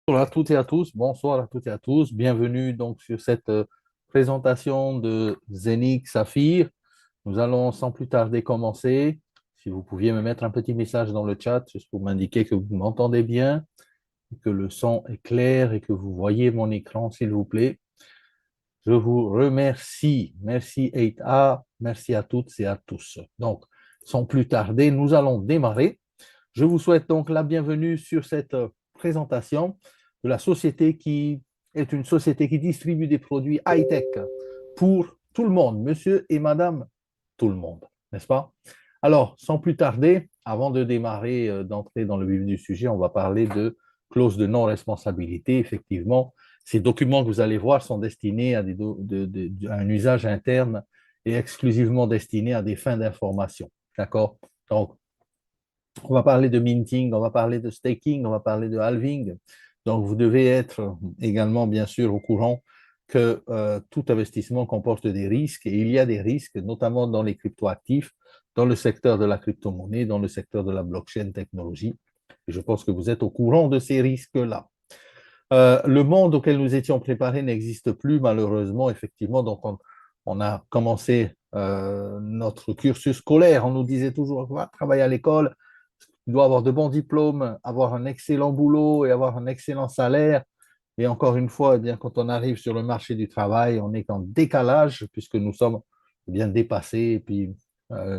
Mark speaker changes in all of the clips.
Speaker 1: Bonjour à toutes et à tous, bonsoir à toutes et à tous. Bienvenue donc sur cette présentation de Zenix Saphir. Nous allons sans plus tarder commencer. Si vous pouviez me mettre un petit message dans le chat, juste pour m'indiquer que vous m'entendez bien, que le son est clair et que vous voyez mon écran, s'il vous plaît. Je vous remercie. Merci 8A, merci à toutes et à tous. Donc, sans plus tarder, nous allons démarrer. Je vous souhaite donc la bienvenue sur cette présentation de la société qui est une société qui distribue des produits high-tech pour tout le monde, monsieur et madame, tout le monde, n'est-ce pas? Alors, sans plus tarder, avant de démarrer, d'entrer dans le vif du sujet, on va parler de clause de non-responsabilité. Effectivement, ces documents que vous allez voir sont destinés à un usage interne et exclusivement destinés à des fins d'information. D'accord? Donc, on va parler de minting, on va parler de staking, on va parler de halving. Donc, vous devez être également, bien sûr, au courant que tout investissement comporte des risques et il y a des risques, notamment dans les cryptoactifs, dans le secteur de la crypto-monnaie, dans le secteur de la blockchain technologie. Et je pense que vous êtes au courant de ces risques-là. Le monde auquel nous étions préparés n'existe plus, malheureusement, effectivement. Donc, on a commencé notre cursus scolaire. On nous disait toujours, va travailler à l'école, tu dois avoir de bons diplômes, avoir un excellent boulot et avoir un excellent salaire. Et encore une fois, eh bien, quand on arrive sur le marché du travail, on est en décalage puisque nous sommes bien dépassés. Et puis,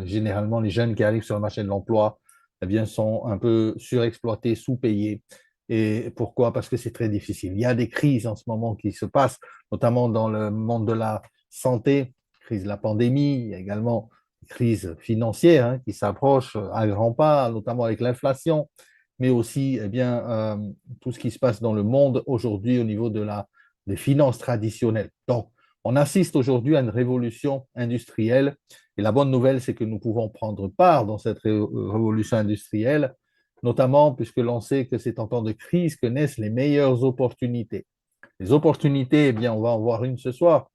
Speaker 1: généralement, les jeunes qui arrivent sur le marché de l'emploi eh bien, sont un peu surexploités, sous-payés. Et pourquoi? Parce que c'est très difficile. Il y a des crises en ce moment qui se passent, notamment dans le monde de la santé, crise de la pandémie, il y a également une crise financière qui s'approche à grands pas, notamment avec l'inflation, mais aussi eh bien, tout ce qui se passe dans le monde aujourd'hui au niveau des finances traditionnelles. Donc, on assiste aujourd'hui à une révolution industrielle et la bonne nouvelle, c'est que nous pouvons prendre part dans cette révolution industrielle, notamment puisque l'on sait que c'est en temps de crise que naissent les meilleures opportunités. Les opportunités, eh bien, on va en voir une ce soir.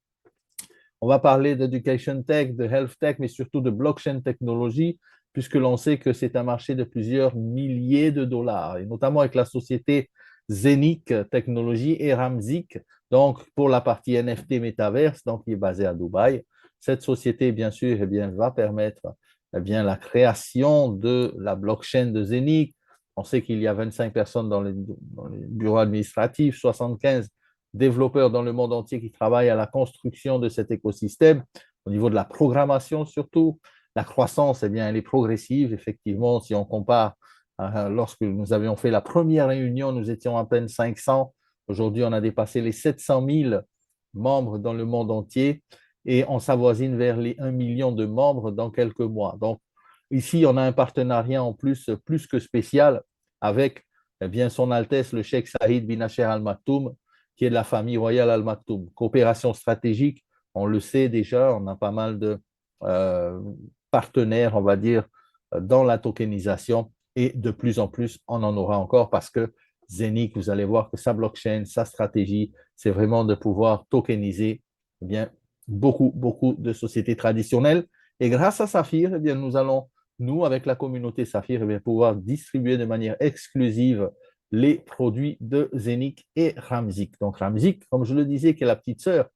Speaker 1: On va parler d'education tech, de health tech, mais surtout de blockchain technologie, puisque l'on sait que c'est un marché de plusieurs milliers de dollars, et notamment avec la société Zenic Technologies et Ramzik, donc pour la partie NFT Metaverse, donc qui est basée à Dubaï. Cette société, bien sûr, eh bien, va permettre eh bien, la création de la blockchain de Zenic. On sait qu'il y a 25 personnes dans les bureaux administratifs, 75 développeurs dans le monde entier qui travaillent à la construction de cet écosystème, au niveau de la programmation surtout. La croissance, eh bien, elle est progressive. Effectivement, si on compare, lorsque nous avions fait la première réunion, nous étions à peine 500. Aujourd'hui, on a dépassé les 700 000 membres dans le monde entier et on s'avoisine vers les 1 million de membres dans quelques mois. Donc, ici, on a un partenariat en plus que spécial avec eh bien, son Altesse le Cheikh Saïd bin Nasser Al Maktoum, qui est de la famille royale Al Maktoum. Coopération stratégique, on le sait déjà, on a pas mal de euh, partenaires, on va dire, dans la tokenisation et de plus en plus, on en aura encore parce que Zenic, vous allez voir que sa blockchain, sa stratégie, c'est vraiment de pouvoir tokeniser eh bien, beaucoup de sociétés traditionnelles. Et grâce à Saphir, eh bien, nous allons, nous, avec la communauté Saphir, eh bien, pouvoir distribuer de manière exclusive les produits de Zenic et Ramzik. Donc Ramzik, comme je le disais, qui est la petite sœur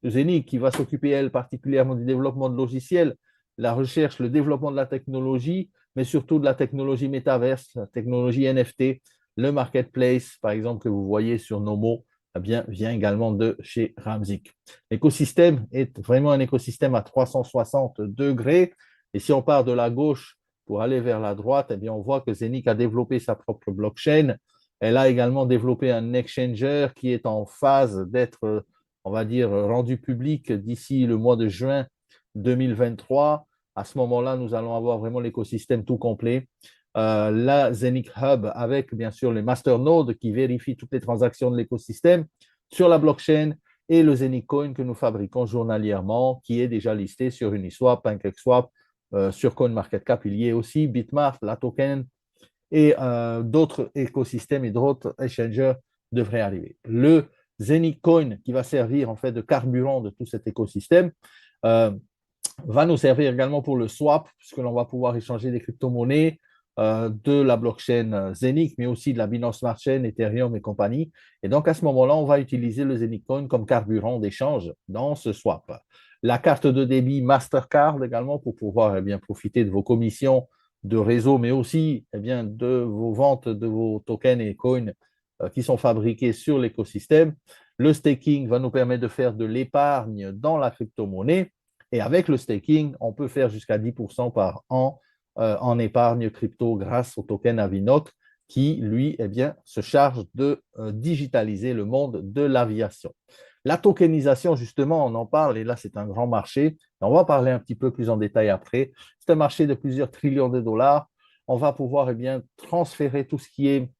Speaker 1: de Zenic, qui va s'occuper, elle, particulièrement du développement de logiciels, la recherche, le développement de la technologie, mais surtout de la technologie métaverse, la technologie NFT, le marketplace, par exemple, que vous voyez sur Nomo, eh bien, vient également de chez Ramzik. L'écosystème est vraiment un écosystème à 360 degrés. Et si on part de la gauche pour aller vers la droite, eh bien, on voit que Zenic a développé sa propre blockchain. Elle a également développé un exchanger qui est en phase d'être, on va dire, rendu public d'ici le mois de juin 2023. À ce moment-là, nous allons avoir vraiment l'écosystème tout complet. La Zenic Hub avec bien sûr les masternodes qui vérifient toutes les transactions de l'écosystème sur la blockchain et le Zenic Coin que nous fabriquons journalièrement qui est déjà listé sur Uniswap, PancakeSwap, sur CoinMarketCap. Il y a aussi Bitmart, la token et d'autres écosystèmes et d'autres échangeurs devraient arriver. Le Zenic Coin qui va servir en fait de carburant de tout cet écosystème va nous servir également pour le swap, puisque l'on va pouvoir échanger des crypto-monnaies de la blockchain Zenic, mais aussi de la Binance Smart Chain, Ethereum et compagnie. Et donc, à ce moment-là, on va utiliser le Zenic Coin comme carburant d'échange dans ce swap. La carte de débit Mastercard également pour pouvoir bien, profiter de vos commissions de réseau, mais aussi bien, de vos ventes de vos tokens et coins qui sont fabriqués sur l'écosystème. Le staking va nous permettre de faire de l'épargne dans la crypto-monnaie. Et avec le staking, on peut faire jusqu'à 10% par an en épargne crypto grâce au token Avinoc qui, lui, bien, se charge de digitaliser le monde de l'aviation. La tokenisation, justement, on en parle, et là, c'est un grand marché. On va parler un petit peu plus en détail après. C'est un marché de plusieurs trillions de dollars. On va pouvoir bien, transférer tout ce qui est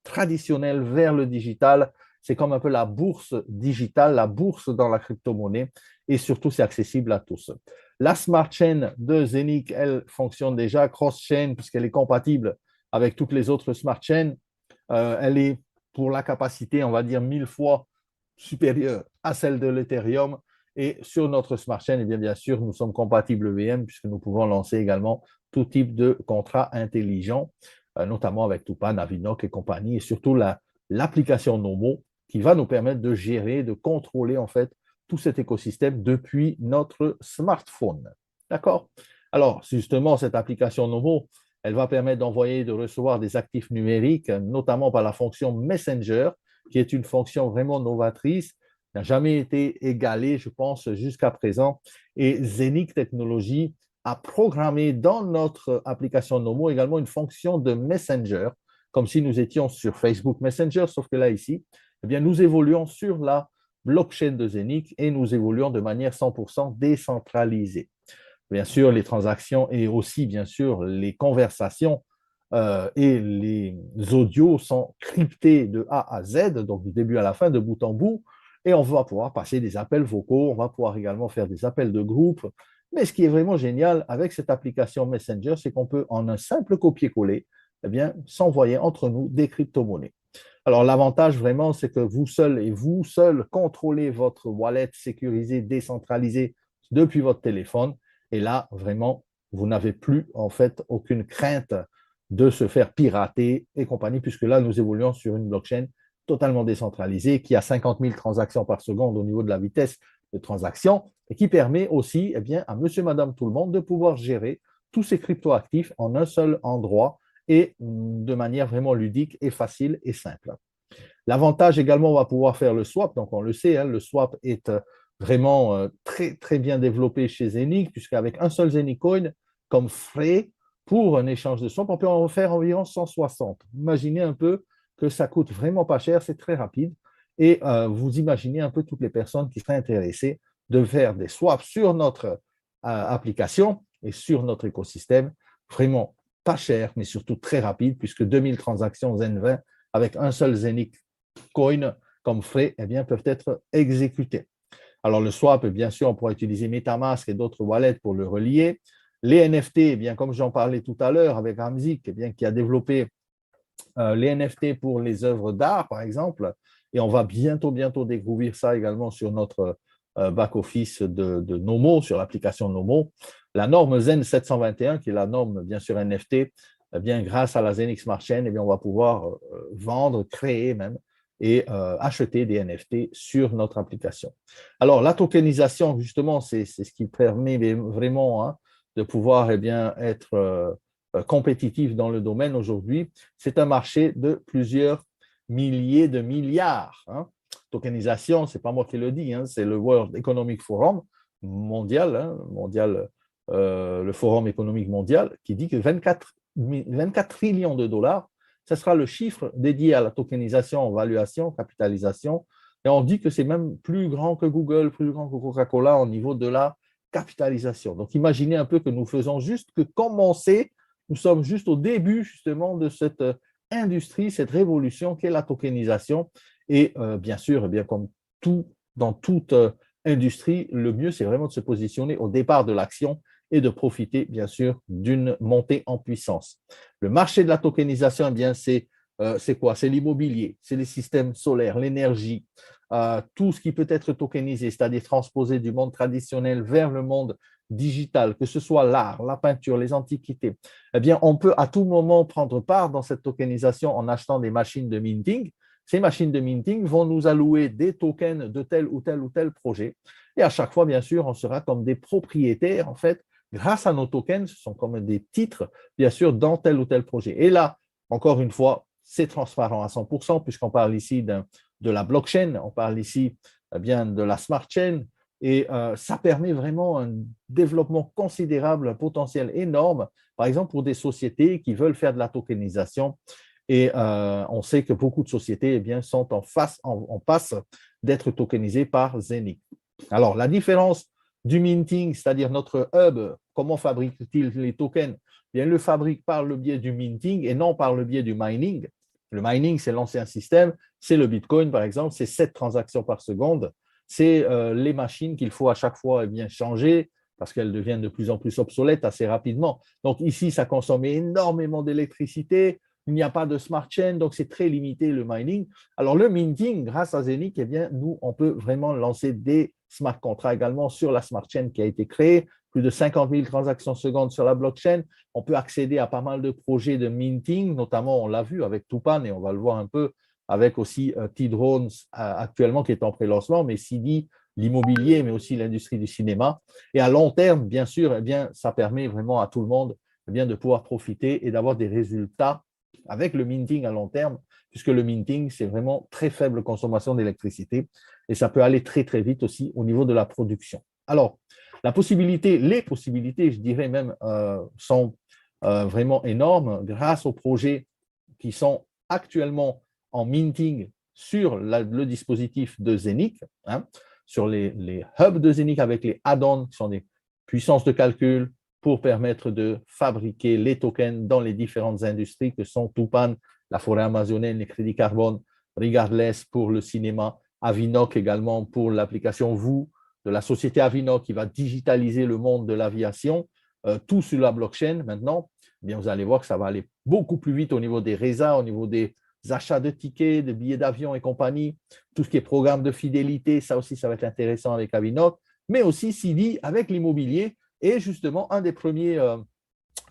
Speaker 1: traditionnel vers le digital. C'est comme un peu la bourse digitale, la bourse dans la crypto-monnaie, et surtout, c'est accessible à tous. La smart chain de Zenic, elle fonctionne déjà cross-chain puisqu'elle est compatible avec toutes les autres smart chains. Elle est pour la capacité, on va dire, 1000 fois supérieure à celle de l'Ethereum. Et sur notre smart chain, et bien sûr, nous sommes compatibles VM puisque nous pouvons lancer également tout type de contrats intelligents, notamment avec Tupan, Avinoc et compagnie, et surtout l'application Nomo qui va nous permettre de gérer, de contrôler en fait tout cet écosystème depuis notre smartphone. D'accord? Alors, justement, cette application Nomo, elle va permettre d'envoyer et de recevoir des actifs numériques, notamment par la fonction Messenger, qui est une fonction vraiment novatrice, n'a jamais été égalée, je pense, jusqu'à présent. Et Zenic Technologies a programmé dans notre application Nomo également une fonction de Messenger, comme si nous étions sur Facebook Messenger, sauf que là, ici, eh bien, nous évoluons sur la blockchain de Zenic et nous évoluons de manière 100% décentralisée. Bien sûr, les transactions et aussi, bien sûr, les conversations et les audios sont cryptés de A à Z, donc du début à la fin, de bout en bout, et on va pouvoir passer des appels vocaux, on va pouvoir également faire des appels de groupe. Mais ce qui est vraiment génial avec cette application Messenger, c'est qu'on peut, en un simple copier-coller, eh bien, s'envoyer entre nous des crypto-monnaies. Alors, l'avantage vraiment, c'est que vous seul et vous seul contrôlez votre wallet sécurisé, décentralisé depuis votre téléphone. Et là, vraiment, vous n'avez plus en fait aucune crainte de se faire pirater et compagnie, puisque là, nous évoluons sur une blockchain totalement décentralisée qui a 50 000 transactions par seconde au niveau de la vitesse de transaction et qui permet aussi eh bien, à monsieur, madame, tout le monde de pouvoir gérer tous ces cryptoactifs en un seul endroit et de manière vraiment ludique et facile et simple. L'avantage également, on va pouvoir faire le swap. Donc, on le sait, hein, le swap est vraiment très, très bien développé chez Zenic, puisqu'avec un seul Zenic Coin comme frais pour un échange de swap, on peut en faire environ 160. Imaginez un peu que ça coûte vraiment pas cher, c'est très rapide. Et vous imaginez un peu toutes les personnes qui seraient intéressées de faire des swaps sur notre application et sur notre écosystème, vraiment pas cher, mais surtout très rapide, puisque 2000 transactions Zen20 avec un seul Zenic Coin comme frais eh bien, peuvent être exécutés. Alors, le swap, bien sûr, on pourra utiliser MetaMask et d'autres wallets pour le relier. Les NFT, eh bien, comme j'en parlais tout à l'heure avec Ramzik, eh bien, qui a développé les NFT pour les œuvres d'art, par exemple, et on va bientôt découvrir ça également sur notre back-office de Nomo, sur l'application Nomo. La norme Zen 721, qui est la norme, bien sûr, NFT, eh bien, grâce à la Zenix Smart Chain, eh bien, on va pouvoir vendre, créer même, et acheter des NFT sur notre application. Alors, la tokenisation, justement, c'est ce qui permet vraiment hein, de pouvoir eh bien, être compétitif dans le domaine aujourd'hui. C'est un marché de plusieurs milliers de milliards. Hein. Tokenisation, ce n'est pas moi qui le dis, hein, c'est le World Economic Forum mondial, hein, le Forum économique mondial, qui dit que 24 trillions de dollars, ce sera le chiffre dédié à la tokenisation, valuation, capitalisation. Et on dit que c'est même plus grand que Google, plus grand que Coca-Cola au niveau de la capitalisation. Donc, imaginez un peu que nous faisons juste que commencer, nous sommes juste au début justement de cette industrie, cette révolution qu'est la tokenisation. Et bien sûr, eh bien, comme tout, dans toute industrie, le mieux, c'est vraiment de se positionner au départ de l'action et de profiter, bien sûr, d'une montée en puissance. Le marché de la tokenisation, eh bien, c'est quoi? C'est l'immobilier, c'est les systèmes solaires, l'énergie, tout ce qui peut être tokenisé, c'est-à-dire transposé du monde traditionnel vers le monde digital, que ce soit l'art, la peinture, les antiquités, eh bien, on peut à tout moment prendre part dans cette tokenisation en achetant des machines de minting. Ces machines de minting vont nous allouer des tokens de tel ou tel ou tel projet. Et à chaque fois, bien sûr, on sera comme des propriétaires, en fait, grâce à nos tokens, ce sont comme des titres, bien sûr, dans tel ou tel projet. Et là, encore une fois, c'est transparent à 100%, puisqu'on parle ici de la blockchain, on parle ici bien de la smart chain, et ça permet vraiment un développement considérable, un potentiel énorme, par exemple pour des sociétés qui veulent faire de la tokenisation. Et on sait que beaucoup de sociétés eh bien, sont en passe d'être tokenisées par Zenic. Alors, la différence du minting, c'est-à-dire notre hub, comment fabrique-t-il les tokens? Bien, il le fabrique par le biais du minting et non par le biais du mining. Le mining, c'est l'ancien système, c'est le Bitcoin, par exemple, c'est 7 transactions par seconde. C'est les machines qu'il faut à chaque fois eh bien, changer parce qu'elles deviennent de plus en plus obsolètes assez rapidement. Donc ici, ça consomme énormément d'électricité, il n'y a pas de smart chain, donc c'est très limité le mining. Alors le minting, grâce à Zenic, eh bien, nous, on peut vraiment lancer des smart contracts également sur la smart chain qui a été créée, plus de 50 000 transactions secondes sur la blockchain. On peut accéder à pas mal de projets de minting, notamment on l'a vu avec Tupan et on va le voir un peu avec aussi T-Drones actuellement qui est en pré-lancement, mais CD, l'immobilier, mais aussi l'industrie du cinéma. Et à long terme, bien sûr, eh bien, ça permet vraiment à tout le monde eh bien, de pouvoir profiter et d'avoir des résultats avec le minting à long terme, puisque le minting, c'est vraiment très faible consommation d'électricité et ça peut aller très, très vite aussi au niveau de la production. Alors, les possibilités, je dirais même, sont vraiment énormes grâce aux projets qui sont actuellement en minting sur le dispositif de Zenic, hein, sur les hubs de Zenic avec les add-ons qui sont des puissances de calcul pour permettre de fabriquer les tokens dans les différentes industries que sont Tupan, la forêt amazonienne, les crédits carbone, Regardless pour le cinéma, Avinoc également pour l'application VOO de la société Avinoc qui va digitaliser le monde de l'aviation, tout sur la blockchain maintenant. Eh bien, vous allez voir que ça va aller beaucoup plus vite au niveau des résas, au niveau des achats de tickets, de billets d'avion et compagnie, tout ce qui est programme de fidélité, ça aussi, ça va être intéressant avec Avinoc, mais aussi CD avec l'immobilier et justement un des premiers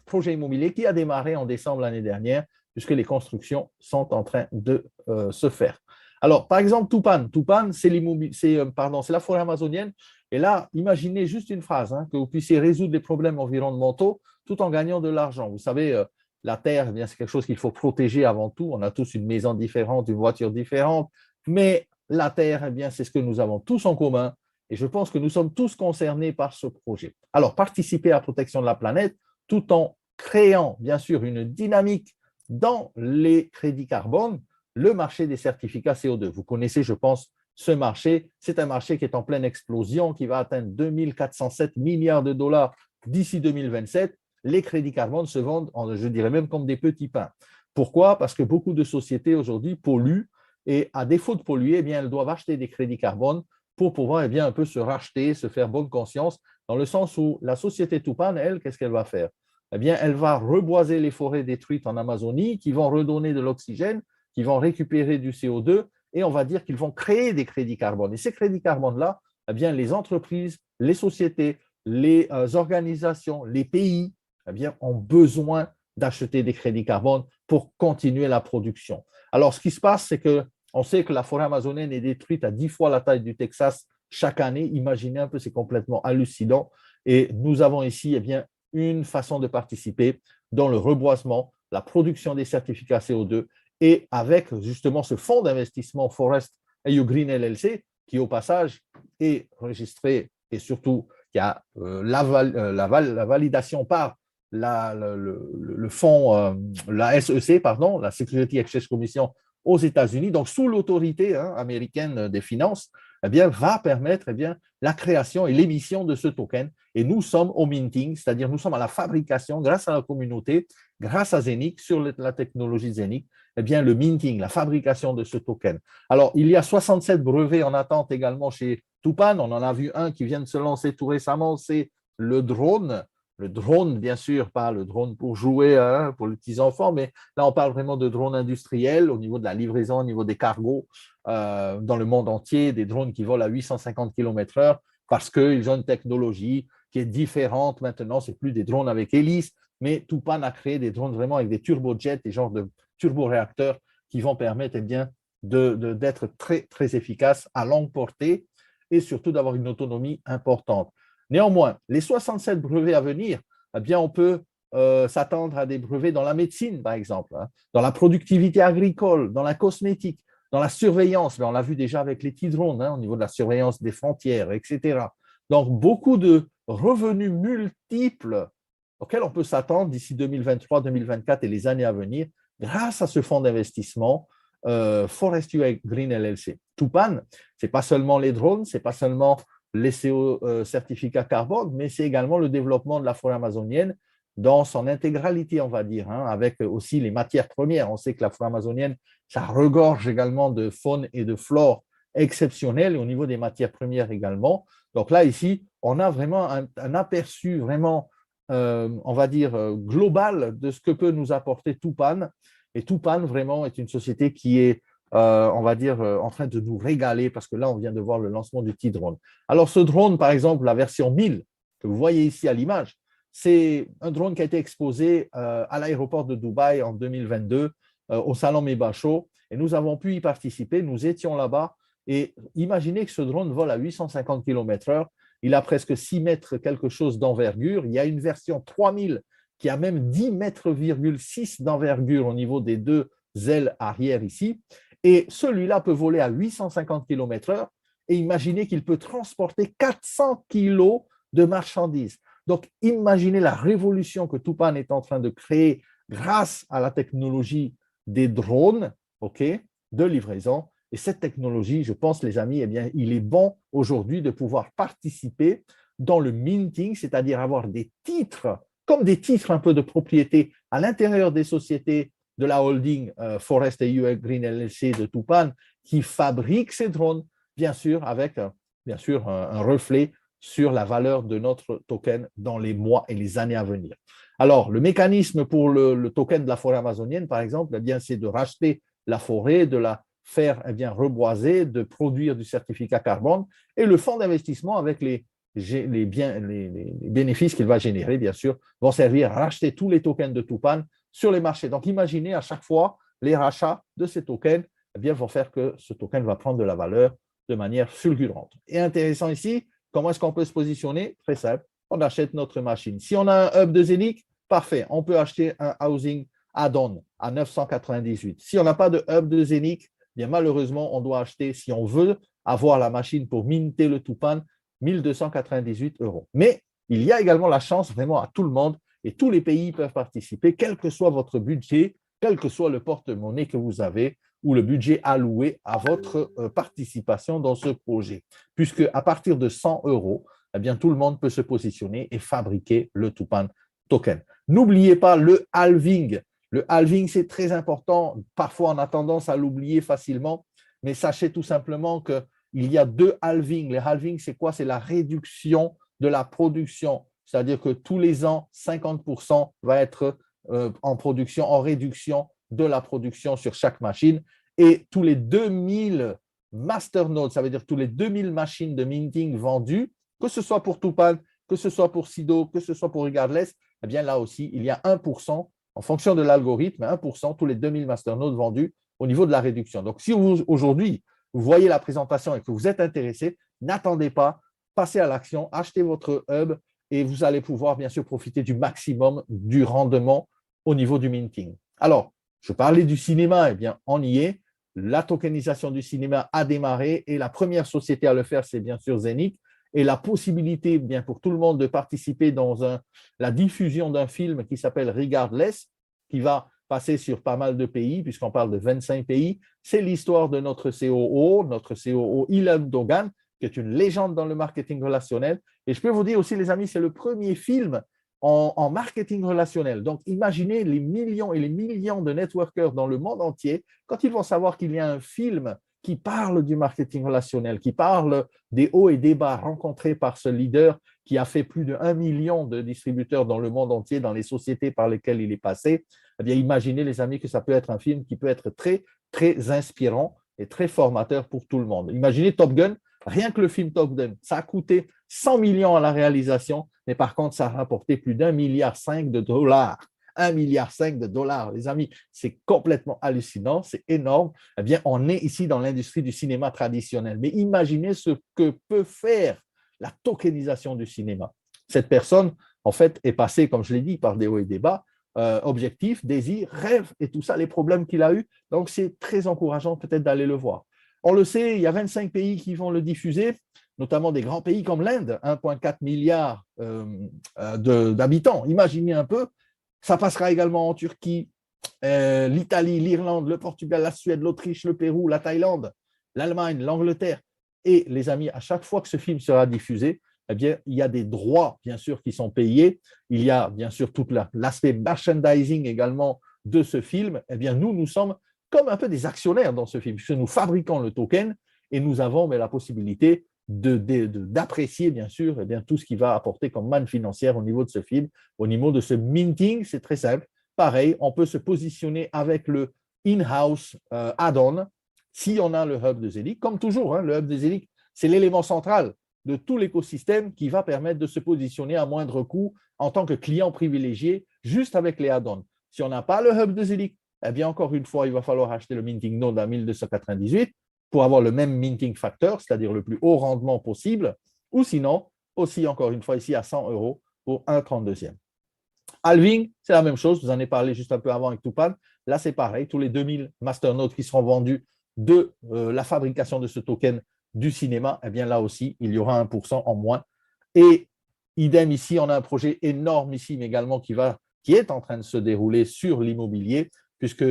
Speaker 1: projets immobiliers qui a démarré en décembre l'année dernière, puisque les constructions sont en train de se faire. Alors, par exemple, Tupan, c'est la forêt amazonienne. Et là, imaginez juste une phrase, hein, que vous puissiez résoudre les problèmes environnementaux tout en gagnant de l'argent. Vous savez, la terre, eh bien, c'est quelque chose qu'il faut protéger avant tout. On a tous une maison différente, une voiture différente, mais la terre, eh bien, c'est ce que nous avons tous en commun. Et je pense que nous sommes tous concernés par ce projet. Alors, participer à la protection de la planète tout en créant, bien sûr, une dynamique dans les crédits carbone, le marché des certificats CO2. Vous connaissez, je pense, ce marché. C'est un marché qui est en pleine explosion, qui va atteindre 2 407 milliards de dollars d'ici 2027. Les crédits carbone se vendent, je dirais même, comme des petits pains. Pourquoi? Parce que beaucoup de sociétés aujourd'hui polluent et à défaut de polluer, eh bien, elles doivent acheter des crédits carbone pour pouvoir eh bien, un peu se racheter, se faire bonne conscience, dans le sens où la société Tupan, elle, qu'est-ce qu'elle va faire? Eh bien, elle va reboiser les forêts détruites en Amazonie, qui vont redonner de l'oxygène, qui vont récupérer du CO2, et on va dire qu'ils vont créer des crédits carbone. Et ces crédits carbone-là, eh bien, les entreprises, les sociétés, les organisations, les pays, eh bien, ont besoin d'acheter des crédits carbone pour continuer la production. Alors, ce qui se passe, c'est que on sait que la forêt amazonienne est détruite à 10 fois la taille du Texas chaque année. Imaginez un peu, c'est complètement hallucinant. Et nous avons ici eh bien, une façon de participer dans le reboisement, la production des certificats CO2 et avec justement ce fonds d'investissement Forest EU Green LLC qui au passage est registré et surtout qui a la validation par le fonds, la SEC, pardon, la Security Exchange Commission aux États-Unis, donc sous l'autorité américaine des finances, eh bien, va permettre eh bien, la création et l'émission de ce token. Et nous sommes au minting, c'est-à-dire nous sommes à la fabrication grâce à la communauté, grâce à Zenic, sur la technologie Zenic, eh bien, le minting, la fabrication de ce token. Alors, il y a 67 brevets en attente également chez Tupan. On en a vu un qui vient de se lancer tout récemment, c'est le drone. Le drone, bien sûr, pas le drone pour jouer pour les petits-enfants, mais là, on parle vraiment de drones industriels au niveau de la livraison, au niveau des cargos dans le monde entier, des drones qui volent à 850 km/h parce qu'ils ont une technologie qui est différente maintenant. Ce n'est plus des drones avec hélice, mais Tupan a créé des drones vraiment avec des turbojets, des genres de turboréacteurs qui vont permettre d'être très, très efficaces à longue portée et surtout d'avoir une autonomie importante. Néanmoins, les 67 brevets à venir, eh bien, on peut s'attendre à des brevets dans la médecine, par exemple, hein, dans la productivité agricole, dans la cosmétique, dans la surveillance. Mais on l'a vu déjà avec les petits drones, hein, au niveau de la surveillance des frontières, etc. Donc, beaucoup de revenus multiples auxquels on peut s'attendre d'ici 2023, 2024 et les années à venir grâce à ce fonds d'investissement Forest UA Green LLC. Tupan, ce n'est pas seulement les drones, ce n'est pas seulement les CO certificats carbone, mais c'est également le développement de la forêt amazonienne dans son intégralité, on va dire, hein, avec aussi les matières premières. On sait que la forêt amazonienne, ça regorge également de faune et de flore exceptionnelles, et au niveau des matières premières également. Donc là, ici, on a vraiment un aperçu vraiment, on va dire, global de ce que peut nous apporter Tupan. Et Tupan, vraiment, est une société qui est, on va dire, en train de nous régaler parce que là, on vient de voir le lancement du petit drone. Alors, ce drone, par exemple, la version 1000, que vous voyez ici à l'image, c'est un drone qui a été exposé à l'aéroport de Dubaï en 2022 au salon Meba Show et nous avons pu y participer. Nous étions là-bas et imaginez que ce drone vole à 850 km/h. Il a presque 6 mètres quelque chose d'envergure. Il y a une version 3000 qui a même 10,6 mètres d'envergure au niveau des deux ailes arrière ici. Et celui-là peut voler à 850 km/h et imaginez qu'il peut transporter 400 kg de marchandises. Donc, imaginez la révolution que Tupan est en train de créer grâce à la technologie des drones, de livraison. Et cette technologie, je pense, les amis, eh bien, il est bon aujourd'hui de pouvoir participer dans le minting, c'est-à-dire avoir des titres, comme des titres un peu de propriété à l'intérieur des sociétés de la holding Forest UA Green LLC de Tupan qui fabrique ces drones, bien sûr, avec bien sûr un reflet sur la valeur de notre token dans les mois et les années à venir. Alors, le mécanisme pour le token de la forêt amazonienne, par exemple, eh bien, c'est de racheter la forêt, de la faire eh bien, reboiser, de produire du certificat carbone et le fonds d'investissement avec les bénéfices qu'il va générer, bien sûr, vont servir à racheter tous les tokens de Tupan sur les marchés. Donc, imaginez à chaque fois, les rachats de ces tokens eh bien, vont faire que ce token va prendre de la valeur de manière fulgurante. Et intéressant ici, comment est-ce qu'on peut se positionner? Très simple, on achète notre machine. Si on a un hub de Zénith, parfait, on peut acheter un housing add-on à 998. Si on n'a pas de hub de Zénith, bien malheureusement, on doit acheter, si on veut avoir la machine pour minter le Tupan, 1298 €. Mais il y a également la chance vraiment à tout le monde et tous les pays peuvent participer, quel que soit votre budget, quel que soit le porte-monnaie que vous avez ou le budget alloué à votre participation dans ce projet. Puisque à partir de 100 €, eh bien, tout le monde peut se positionner et fabriquer le Tupan token. N'oubliez pas le halving. Le halving, c'est très important. Parfois, on a tendance à l'oublier facilement, mais sachez tout simplement qu'il y a 2 halvings. Les halvings, c'est quoi? C'est la réduction de la production. C'est-à-dire que tous les ans, 50% va être en production, en réduction de la production sur chaque machine. Et tous les 2000 masternodes, ça veut dire tous les 2000 machines de minting vendues, que ce soit pour Tupan, que ce soit pour Sido, que ce soit pour Regardless, eh bien là aussi, il y a 1%, en fonction de l'algorithme, 1% tous les 2000 masternodes vendus au niveau de la réduction. Donc, si aujourd'hui, vous voyez la présentation et que vous êtes intéressé, n'attendez pas, passez à l'action, achetez votre hub et vous allez pouvoir bien sûr profiter du maximum du rendement au niveau du minting. Alors, je parlais du cinéma, eh bien, on y est. La tokenisation du cinéma a démarré et la première société à le faire, c'est bien sûr Zénith. Et la possibilité bien, pour tout le monde de participer dans la diffusion d'un film qui s'appelle Regardless, qui va passer sur pas mal de pays, puisqu'on parle de 25 pays. C'est l'histoire de notre COO Ilan Dogan, qui est une légende dans le marketing relationnel. Et je peux vous dire aussi, les amis, c'est le premier film en marketing relationnel. Donc, imaginez les millions et les millions de networkers dans le monde entier, quand ils vont savoir qu'il y a un film qui parle du marketing relationnel, qui parle des hauts et des bas rencontrés par ce leader qui a fait plus de 1 million de distributeurs dans le monde entier, dans les sociétés par lesquelles il est passé, eh bien, imaginez, les amis, que ça peut être un film qui peut être très, très inspirant et très formateur pour tout le monde. Imaginez Top Gun, rien que le film Top Gun, ça a coûté 100 millions à la réalisation, mais par contre, ça a rapporté plus d'1,5 milliard de dollars. 1,5 milliard de dollars, les amis, c'est complètement hallucinant, c'est énorme. Eh bien, on est ici dans l'industrie du cinéma traditionnel. Mais imaginez ce que peut faire la tokenisation du cinéma. Cette personne, en fait, est passée, comme je l'ai dit, par des hauts et des bas, objectifs, désirs, rêves et tout ça, les problèmes qu'il a eus. Donc, c'est très encourageant peut-être d'aller le voir. On le sait, il y a 25 pays qui vont le diffuser, notamment des grands pays comme l'Inde, 1,4 milliard d'habitants. Imaginez un peu, ça passera également en Turquie, l'Italie, l'Irlande, le Portugal, la Suède, l'Autriche, le Pérou, la Thaïlande, l'Allemagne, l'Angleterre. Et les amis, à chaque fois que ce film sera diffusé, eh bien, il y a des droits, bien sûr, qui sont payés. Il y a, bien sûr, tout l'aspect merchandising également de ce film. Eh bien, nous sommes comme un peu des actionnaires dans ce film, puisque nous fabriquons le token et nous avons la possibilité d'apprécier, bien sûr, eh bien, tout ce qui va apporter comme manne financière au niveau de ce film, au niveau de ce minting. C'est très simple. Pareil, on peut se positionner avec le in-house add-on si on a le hub de Zelic. Comme toujours, hein, le hub de Zelic, c'est l'élément central de tout l'écosystème qui va permettre de se positionner à moindre coût en tant que client privilégié juste avec les add-ons. Si on n'a pas le hub de Zelic, eh bien, encore une fois, il va falloir acheter le minting node à 1298 pour avoir le même minting factor, c'est-à-dire le plus haut rendement possible, ou sinon, aussi, encore une fois, ici à 100 € pour un 32e. Halving, c'est la même chose, vous en avez parlé juste un peu avant avec Tupan. Là, c'est pareil, tous les 2000 masternodes qui seront vendus de la fabrication de ce token du cinéma, eh bien là aussi, il y aura 1% en moins. Et idem ici, on a un projet énorme ici, mais également qui est en train de se dérouler sur l'immobilier, puisque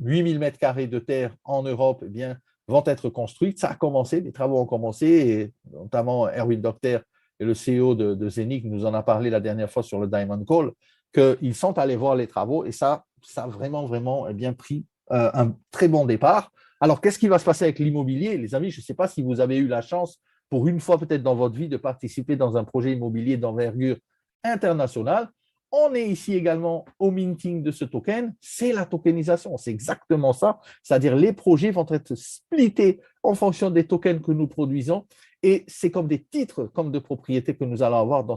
Speaker 1: 8000 mètres carrés de terre en Europe eh bien, vont être construites. Ça a commencé, les travaux ont commencé, et notamment Erwin Docter et le CEO de Zenic nous en a parlé la dernière fois sur le Diamond Call, qu'ils sont allés voir les travaux et ça a vraiment bien pris un très bon départ. Alors, qu'est-ce qui va se passer avec l'immobilier? Les amis, je ne sais pas si vous avez eu la chance, pour une fois peut-être dans votre vie, de participer dans un projet immobilier d'envergure internationale. On est ici également au minting de ce token, c'est la tokenisation, c'est exactement ça, c'est-à-dire les projets vont être splittés en fonction des tokens que nous produisons et c'est comme des titres, comme de propriété que nous allons avoir dans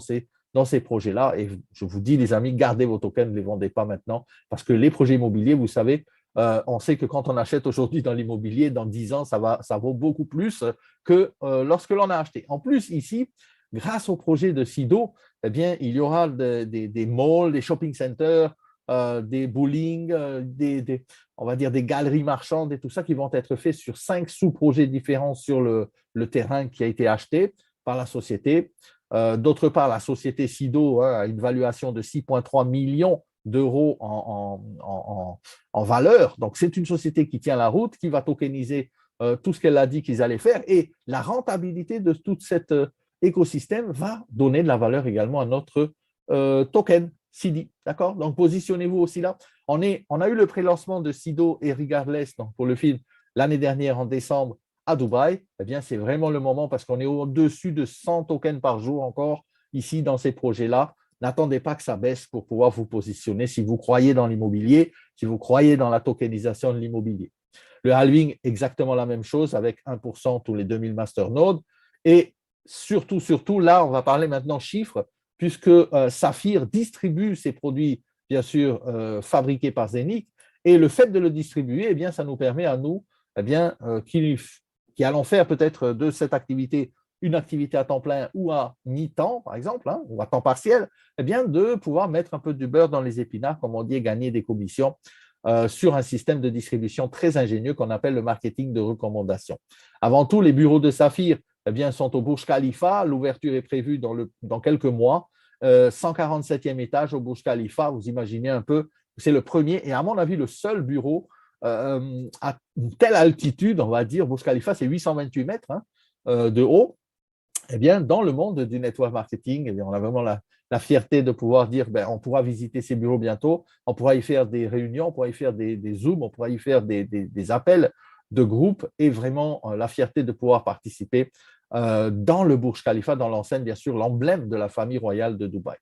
Speaker 1: ces projets-là. Et je vous dis, les amis, gardez vos tokens, ne les vendez pas maintenant, parce que les projets immobiliers, vous savez, on sait que quand on achète aujourd'hui dans l'immobilier, dans 10 ans, ça vaut beaucoup plus que lorsque l'on a acheté. En plus, ici, grâce au projet de Sido, eh bien, il y aura des malls, des shopping centers, des bowling, on va dire des galeries marchandes et tout ça qui vont être faits sur 5 sous-projets différents sur le terrain qui a été acheté par la société. D'autre part, la société Sido a une valuation de 6,3 millions d'euros en valeur. Donc, c'est une société qui tient la route, qui va tokeniser tout ce qu'elle a dit qu'ils allaient faire. Et la rentabilité de tout cet écosystème va donner de la valeur également à notre token CD. D'accord? Donc, positionnez-vous aussi là. On a eu le pré-lancement de Sido et Regardless donc pour le film l'année dernière en décembre à Dubaï. Eh bien, c'est vraiment le moment parce qu'on est au-dessus de 100 tokens par jour encore ici dans ces projets-là. N'attendez pas que ça baisse pour pouvoir vous positionner si vous croyez dans l'immobilier, si vous croyez dans la tokenisation de l'immobilier. Le halving, exactement la même chose avec 1% tous les 2000 masternodes. Et surtout, là, on va parler maintenant chiffres, puisque Saphir distribue ses produits, bien sûr, fabriqués par Zenic. Et le fait de le distribuer, eh bien, ça nous permet à nous, eh bien, qui allons faire peut-être de cette activité une activité à temps plein ou à mi-temps, par exemple, hein, ou à temps partiel, eh bien, de pouvoir mettre un peu du beurre dans les épinards, comme on dit, et gagner des commissions sur un système de distribution très ingénieux qu'on appelle le marketing de recommandation. Avant tout, les bureaux de Saphir eh bien, sont au Burj Khalifa. L'ouverture est prévue dans quelques mois. 147e étage au Burj Khalifa, vous imaginez un peu, c'est le premier et à mon avis le seul bureau à une telle altitude, on va dire. Burj Khalifa, c'est 828 mètres de haut. Eh bien, dans le monde du network marketing, eh bien, on a vraiment la fierté de pouvoir dire on pourra visiter ces bureaux bientôt, on pourra y faire des réunions, on pourra y faire des Zooms, on pourra y faire des appels de groupe et vraiment la fierté de pouvoir participer dans le Burj Khalifa, dans l'enseigne, bien sûr, l'emblème de la famille royale de Dubaï.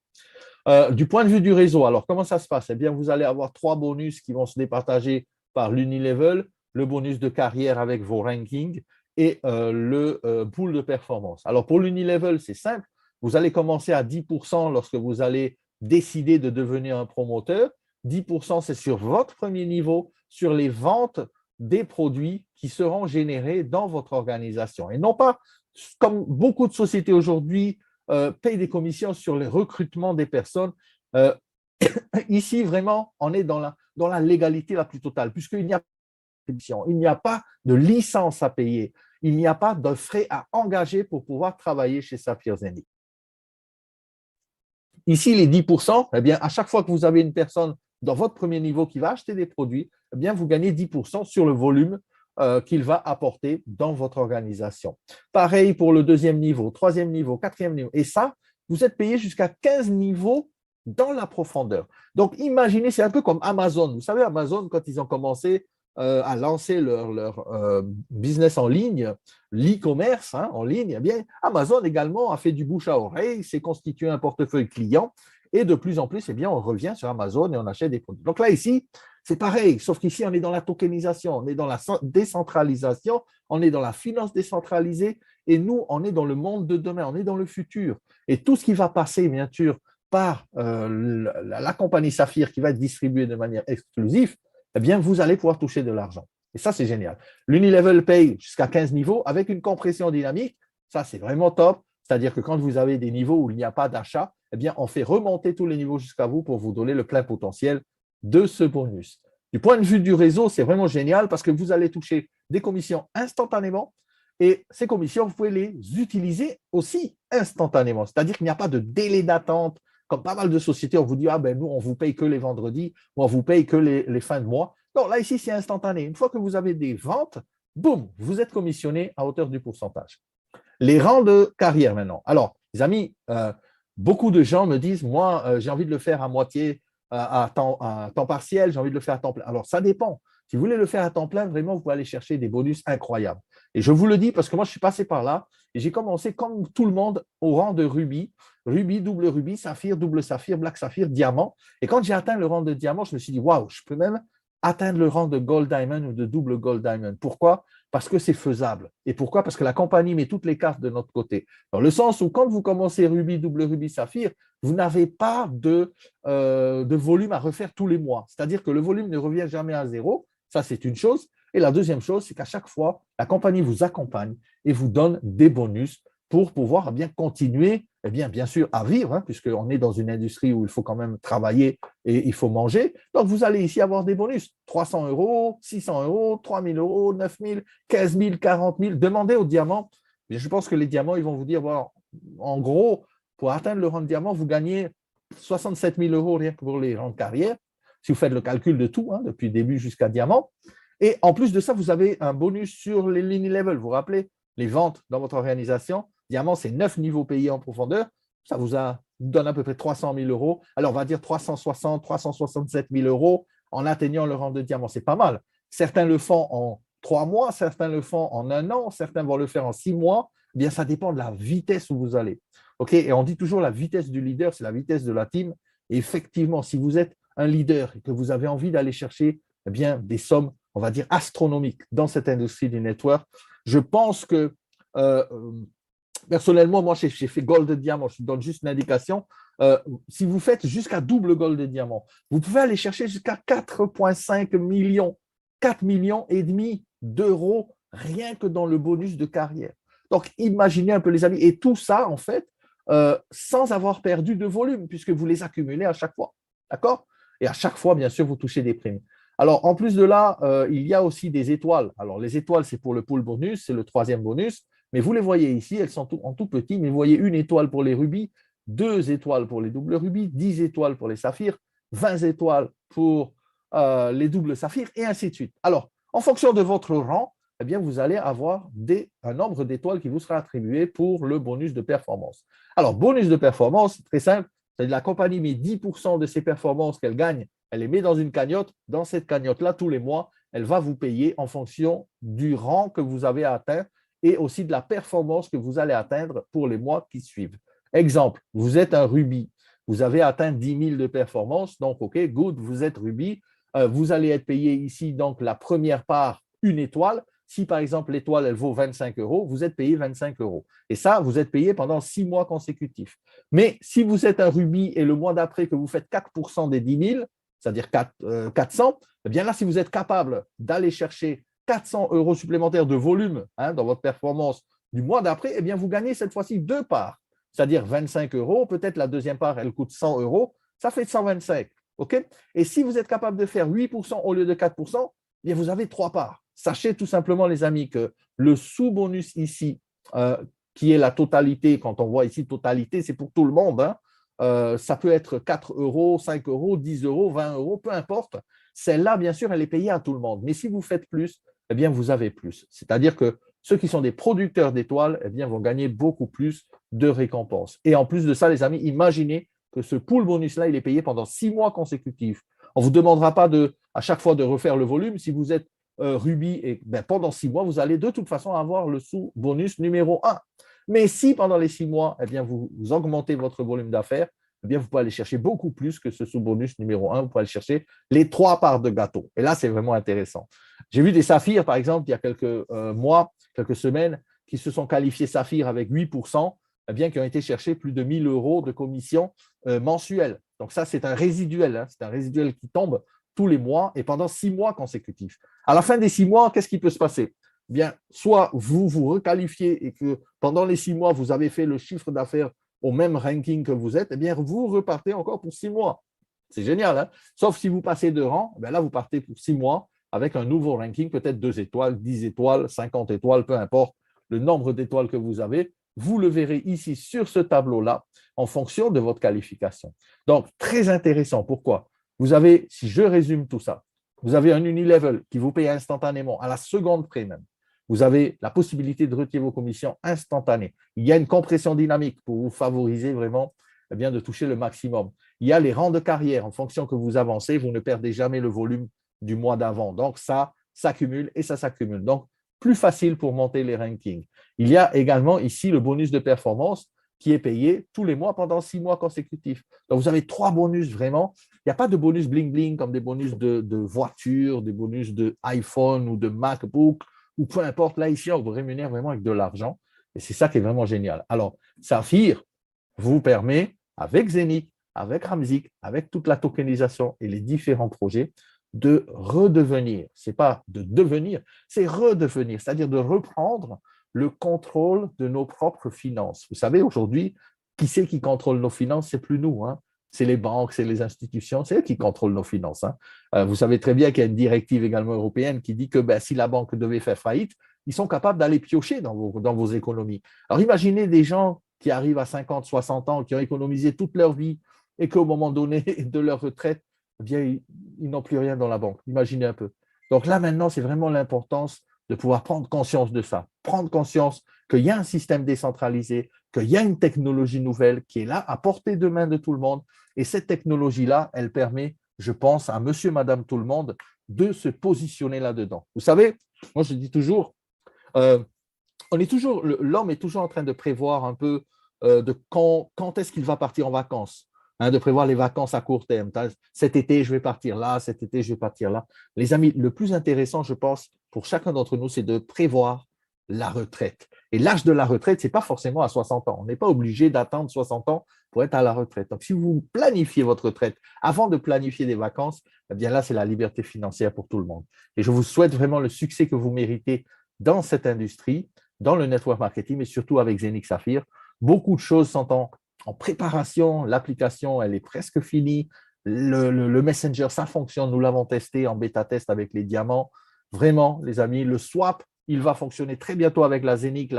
Speaker 1: Du point de vue du réseau, alors comment ça se passe? Eh bien, vous allez avoir 3 bonus qui vont se départager par l'Unilevel, le bonus de carrière avec vos rankings et le pool de performance. Alors, pour l'Unilevel, c'est simple. Vous allez commencer à 10% lorsque vous allez décider de devenir un promoteur. 10%, c'est sur votre premier niveau, sur les ventes des produits qui seront générés dans votre organisation. Et non pas, comme beaucoup de sociétés aujourd'hui payent des commissions sur les recrutements des personnes. Ici, vraiment, on est dans la légalité la plus totale, puisqu'il n'y a pas de commission, il n'y a pas de licence à payer, il n'y a pas de frais à engager pour pouvoir travailler chez Saphir Zenith. Ici, les 10%, eh bien, à chaque fois que vous avez une personne dans votre premier niveau qui va acheter des produits, eh bien, vous gagnez 10% sur le volume qu'il va apporter dans votre organisation. Pareil pour le deuxième niveau, troisième niveau, quatrième niveau. Et ça, vous êtes payé jusqu'à 15 niveaux dans la profondeur. Donc, imaginez, c'est un peu comme Amazon. Vous savez, Amazon, quand ils ont commencé à lancer leur business en ligne, l'e-commerce en ligne, eh bien, Amazon également a fait du bouche à oreille, s'est constitué un portefeuille client et de plus en plus, eh bien, on revient sur Amazon et on achète des produits. Donc là, ici, c'est pareil, sauf qu'ici, on est dans la tokenisation, on est dans la décentralisation, on est dans la finance décentralisée et nous, on est dans le monde de demain, on est dans le futur. Et tout ce qui va passer, bien sûr, par la compagnie Saphir qui va être distribuée de manière exclusive, eh bien, vous allez pouvoir toucher de l'argent. Et ça, c'est génial. L'Unilevel paye jusqu'à 15 niveaux avec une compression dynamique. Ça, c'est vraiment top. C'est-à-dire que quand vous avez des niveaux où il n'y a pas d'achat, eh bien, on fait remonter tous les niveaux jusqu'à vous pour vous donner le plein potentiel de ce bonus. Du point de vue du réseau, c'est vraiment génial parce que vous allez toucher des commissions instantanément et ces commissions, vous pouvez les utiliser aussi instantanément. C'est-à-dire qu'il n'y a pas de délai d'attente. Comme pas mal de sociétés, on vous dit, ah ben nous, on vous paye que les vendredis ou on vous paye que les fins de mois. Non, là, ici, c'est instantané. Une fois que vous avez des ventes, boum, vous êtes commissionné à hauteur du pourcentage. Les rangs de carrière maintenant. Alors, les amis, beaucoup de gens me disent, moi, j'ai envie de le faire à moitié, à temps partiel, j'ai envie de le faire à temps plein. Alors, ça dépend. Si vous voulez le faire à temps plein, vraiment, vous pouvez aller chercher des bonus incroyables. Et je vous le dis parce que moi, je suis passé par là et j'ai commencé comme tout le monde au rang de rubis. Rubis, double rubis, saphir, double saphir, black saphir, diamant. Et quand j'ai atteint le rang de diamant, je me suis dit, waouh, je peux même atteindre le rang de gold diamond ou de double gold diamond. Pourquoi? Parce que c'est faisable. Et pourquoi? Parce que la compagnie met toutes les cartes de notre côté. Dans le sens où quand vous commencez rubis, double rubis, saphir, vous n'avez pas de volume à refaire tous les mois. C'est-à-dire que le volume ne revient jamais à zéro. Ça, c'est une chose. Et la deuxième chose, c'est qu'à chaque fois, la compagnie vous accompagne et vous donne des bonus pour pouvoir bien continuer, bien sûr, à vivre, puisqu'on est dans une industrie où il faut quand même travailler et il faut manger. Donc, vous allez ici avoir des bonus. 300 euros, 600 euros, 3 000 euros, 9 000, 15 000, 40 000. Demandez aux diamants. Je pense que les diamants, ils vont vous dire, bon, en gros, pour atteindre le rang de diamant, vous gagnez 67 000 euros rien que pour les rangs de carrière. Si vous faites le calcul de tout, depuis le début jusqu'à diamant. Et en plus de ça, vous avez un bonus sur les level. Vous vous rappelez, les ventes dans votre organisation. Diamant, c'est 9 niveaux payés en profondeur. Ça vous donne à peu près 300 000 euros. Alors, on va dire 360, 367 000 euros en atteignant le rang de diamant. C'est pas mal. Certains le font en 3 mois, certains le font en 1 an, certains vont le faire en 6 mois. Eh bien, ça dépend de la vitesse où vous allez. Et on dit toujours la vitesse du leader, c'est la vitesse de la team. Et effectivement, si vous êtes un leader et que vous avez envie d'aller chercher des sommes, on va dire, astronomiques dans cette industrie du network, je pense que personnellement, moi, j'ai fait gold diamant. Je vous donne juste une indication. Si vous faites jusqu'à double gold diamant, vous pouvez aller chercher jusqu'à 4,5 millions, 4 millions et demi d'euros rien que dans le bonus de carrière. Donc, imaginez un peu, les amis. Et tout ça, en fait, sans avoir perdu de volume, puisque vous les accumulez à chaque fois. D'accord? Et à chaque fois, bien sûr, vous touchez des primes. Alors, en plus de là, il y a aussi des étoiles. Alors, les étoiles, c'est pour le pool bonus, c'est le troisième bonus. Mais vous les voyez ici, elles sont en tout petit, mais vous voyez 1 étoile pour les rubis, 2 étoiles pour les doubles rubis, 10 étoiles pour les saphirs, 20 étoiles pour les doubles saphirs, et ainsi de suite. Alors, en fonction de votre rang, eh bien, vous allez avoir un nombre d'étoiles qui vous sera attribué pour le bonus de performance. Alors, bonus de performance, très simple, c'est-à-dire la compagnie met 10% de ses performances qu'elle gagne, elle les met dans une cagnotte. Dans cette cagnotte-là, tous les mois, elle va vous payer en fonction du rang que vous avez atteint et aussi de la performance que vous allez atteindre pour les mois qui suivent. Exemple, vous êtes un rubis, vous avez atteint 10 000 de performance, donc OK, good, vous êtes rubis, vous allez être payé ici, donc la première part, 1 étoile, Si par exemple l'étoile, elle vaut 25 euros, vous êtes payé 25 euros. Et ça, vous êtes payé pendant 6 mois consécutifs. Mais si vous êtes un rubis et le mois d'après que vous faites 4% des 10 000, c'est-à-dire 400, eh bien là, si vous êtes capable d'aller chercher 400 euros supplémentaires de volume dans votre performance du mois d'après, eh bien vous gagnez cette fois-ci deux parts, c'est-à-dire 25 euros. Peut-être la deuxième part, elle coûte 100 euros, ça fait 125. Okay. Et si vous êtes capable de faire 8% au lieu de 4%, eh bien vous avez trois parts. Sachez tout simplement, les amis, que le sous-bonus ici, qui est la totalité, quand on voit ici totalité, c'est pour tout le monde, ça peut être 4 euros, 5 euros, 10 euros, 20 euros, peu importe. Celle-là, bien sûr, elle est payée à tout le monde. Mais si vous faites plus, eh bien, vous avez plus. C'est-à-dire que ceux qui sont des producteurs d'étoiles, eh bien, vont gagner beaucoup plus de récompenses. Et en plus de ça, les amis, imaginez que ce pool bonus-là, il est payé pendant 6 mois consécutifs. On ne vous demandera pas à chaque fois de refaire le volume. Si vous êtes rubis, et pendant 6 mois, vous allez de toute façon avoir le sous-bonus numéro 1. Mais si pendant les 6 mois, eh bien, vous augmentez votre volume d'affaires, eh bien, vous pouvez aller chercher beaucoup plus que ce sous-bonus numéro 1. Vous pouvez aller chercher les 3 parts de gâteau. Et là, c'est vraiment intéressant. J'ai vu des saphirs, par exemple, il y a quelques mois, quelques semaines, qui se sont qualifiés saphirs avec 8%, eh bien, qui ont été chercher plus de 1 000 euros de commission mensuelle. Donc ça, c'est un résiduel. C'est un résiduel qui tombe tous les mois et pendant 6 mois consécutifs. À la fin des 6 mois, qu'est-ce qui peut se passer? Bien, soit vous vous requalifiez et que pendant les 6 mois, vous avez fait le chiffre d'affaires au même ranking que vous êtes, eh bien, vous repartez encore pour 6 mois. C'est génial, hein? Sauf si vous passez de rang, bien là, vous partez pour 6 mois avec un nouveau ranking, peut-être 2 étoiles, 10 étoiles, 50 étoiles, peu importe le nombre d'étoiles que vous avez. Vous le verrez ici sur ce tableau-là en fonction de votre qualification. Donc, très intéressant. Pourquoi? Vous avez, si je résume tout ça, vous avez un Unilevel qui vous paye instantanément, à la seconde près même. Vous avez la possibilité de retirer vos commissions instantanées. Il y a une compression dynamique pour vous favoriser vraiment de toucher le maximum. Il y a les rangs de carrière. En fonction que vous avancez, vous ne perdez jamais le volume du mois d'avant. Donc, ça s'accumule et ça s'accumule. Donc, plus facile pour monter les rankings. Il y a également ici le bonus de performance qui est payé tous les mois pendant 6 mois consécutifs. Donc, vous avez 3 bonus vraiment. Il n'y a pas de bonus bling-bling comme des bonus de voiture, des bonus de iPhone ou de MacBook, ou peu importe. Là, ici, on vous rémunère vraiment avec de l'argent. Et c'est ça qui est vraiment génial. Alors, Saphir vous permet, avec Zenith, avec Ramzik, avec toute la tokenisation et les différents projets, de redevenir. Ce n'est pas de devenir, c'est redevenir, c'est-à-dire de reprendre le contrôle de nos propres finances. Vous savez, aujourd'hui, qui c'est qui contrôle nos finances? Ce n'est plus nous. C'est les banques, c'est les institutions, c'est eux qui contrôlent nos finances. Vous savez très bien qu'il y a une directive également européenne qui dit que si la banque devait faire faillite, ils sont capables d'aller piocher dans vos économies. Alors imaginez des gens qui arrivent à 50, 60 ans, qui ont économisé toute leur vie et qu'au moment donné de leur retraite, eh bien, ils n'ont plus rien dans la banque. Imaginez un peu. Donc là, maintenant, c'est vraiment l'importance de pouvoir prendre conscience de ça, prendre conscience qu'il y a un système décentralisé, qu'il y a une technologie nouvelle qui est là à portée de main de tout le monde. Et cette technologie-là, elle permet, je pense, à monsieur, madame, tout le monde de se positionner là-dedans. Vous savez, moi, je dis toujours, l'homme est toujours en train de prévoir un peu de quand est-ce qu'il va partir en vacances, de prévoir les vacances à court terme. Cet été, je vais partir là, cet été, je vais partir là. Les amis, le plus intéressant, je pense, pour chacun d'entre nous, c'est de prévoir la retraite. Et l'âge de la retraite, ce n'est pas forcément à 60 ans. On n'est pas obligé d'attendre 60 ans pour être à la retraite. Donc, si vous planifiez votre retraite avant de planifier des vacances, eh bien là, c'est la liberté financière pour tout le monde. Et je vous souhaite vraiment le succès que vous méritez dans cette industrie, dans le network marketing, mais surtout avec Zenith Saphir. Beaucoup de choses sont en préparation. L'application, elle est presque finie. Le Messenger, ça fonctionne. Nous l'avons testé en bêta-test avec les diamants. Vraiment, les amis, le swap, il va fonctionner très bientôt avec la Zenith,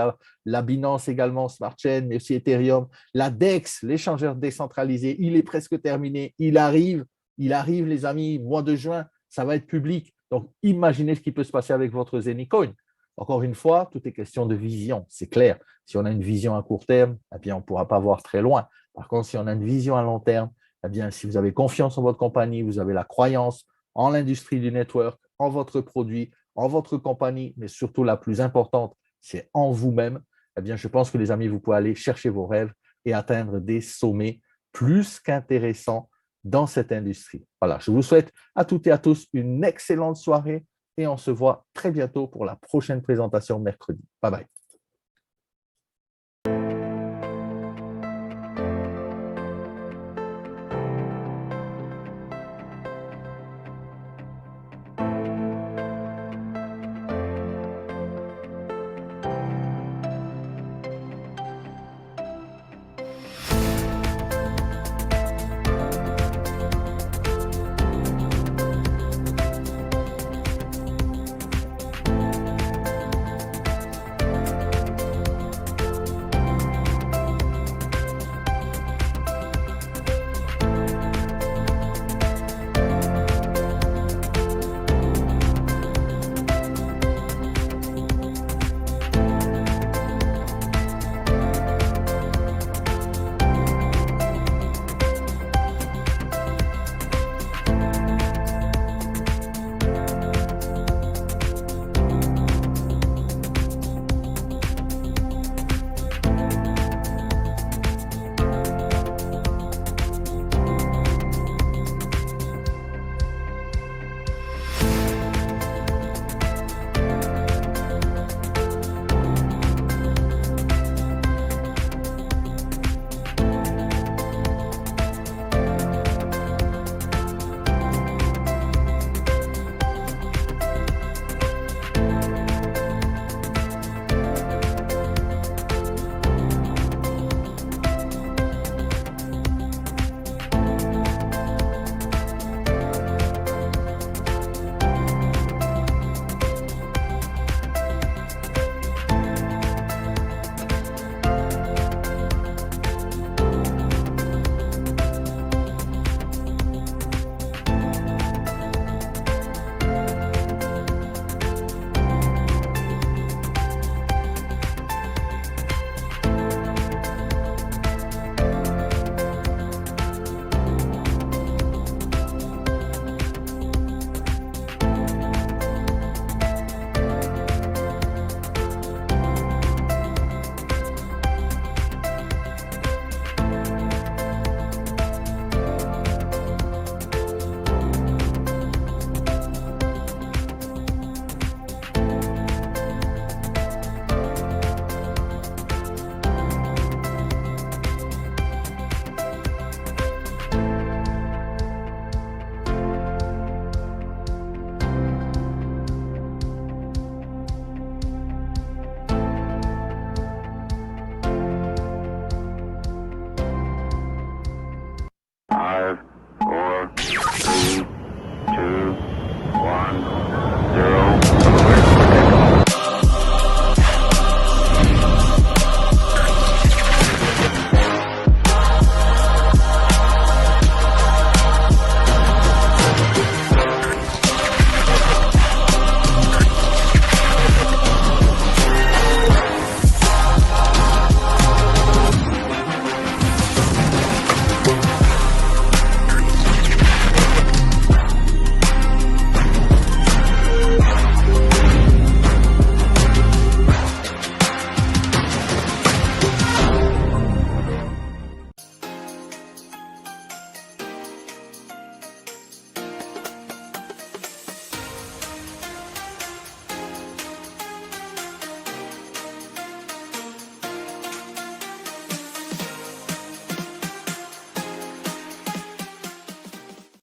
Speaker 1: la Binance également, Smart Chain, mais aussi Ethereum. La DEX, l'échangeur décentralisé, il est presque terminé. Il arrive, les amis, mois de juin, ça va être public. Donc, imaginez ce qui peut se passer avec votre Zenith Coin. Encore une fois, tout est question de vision, c'est clair. Si on a une vision à court terme, eh bien, on ne pourra pas voir très loin. Par contre, si on a une vision à long terme, eh bien, si vous avez confiance en votre compagnie, vous avez la croyance en l'industrie du network, en votre produit, en votre compagnie, mais surtout la plus importante, c'est en vous-même, eh bien, je pense que les amis, vous pouvez aller chercher vos rêves et atteindre des sommets plus qu'intéressants dans cette industrie. Voilà, je vous souhaite à toutes et à tous une excellente soirée et on se voit très bientôt pour la prochaine présentation mercredi. Bye bye.